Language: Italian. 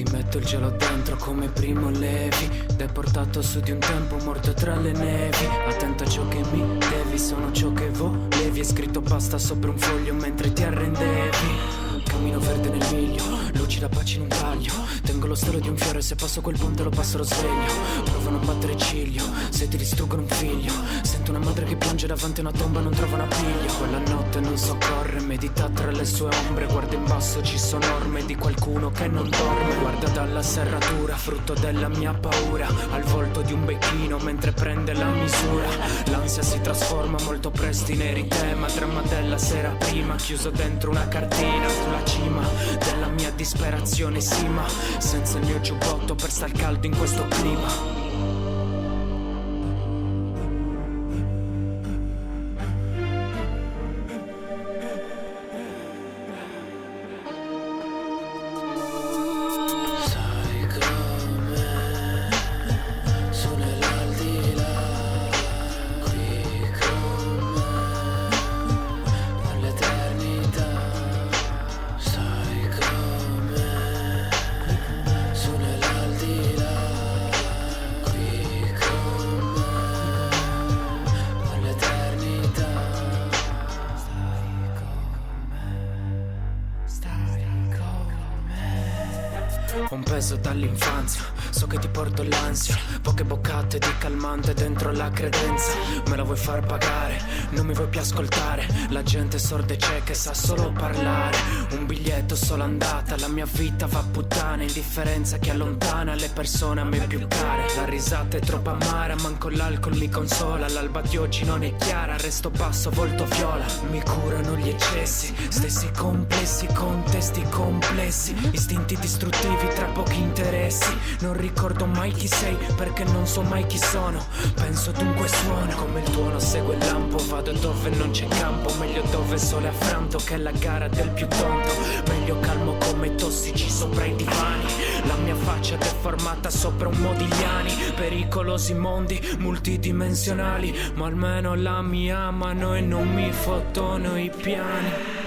Ti metto il gelo dentro come Primo Levi, deportato su di un tempo morto tra le nevi. Attento a ciò che mi devi, sono ciò che volevi. È scritto basta sopra un foglio mentre ti arrendevi. Cammino verde nel miglio, luci da pace in un taglio. Tengo lo stelo di un fiore, se passo quel ponte lo passo lo sveglio. Provo a non battere ciglio, se ti distruggono un figlio. Sento una madre che piange davanti a una tomba, non trova un appiglio. Quella notte non soccorre, medita tra le sue ombre. Guarda in basso, ci sono orme di qualcuno che non dorme. Guarda dalla serratura, frutto della mia paura. Al volto di un becchino mentre prende la misura. L'ansia si trasforma molto presto in eritema. Dramma della sera prima, chiuso dentro una cartina. Sulla cima della mia disperazione sima, senza il mio giubbotto per star caldo in questo clima. Ho un peso dall'infanzia, so che ti porto l'ansia. Poche boccate di calmante dentro la credenza. Me la vuoi far pagare, non mi vuoi più ascoltare. La gente sorda e cieca e sa solo parlare. Un biglietto solo andata, la mia vita va a puttane. Indifferenza che allontana le persone a me più care. La risata è troppo amara, manco l'alcol mi consola. L'alba di oggi non è chiara, resto basso, volto viola. Mi curano gli eccessi, stessi complessi, contesti complessi. Istinti distruttivi tra pochi interessi. Non ricordo mai chi sei perché non so mai chi sono. Penso dunque suono come il tuono, segue il lampo. Vado dove non c'è campo, meglio dove sole affranto che la gara del più tonto. Meglio calmo come tossici sopra i divani. La mia faccia deformata sopra un Modigliani. Pericolosi mondi multidimensionali, ma almeno la mi amano e non mi fottono i piani.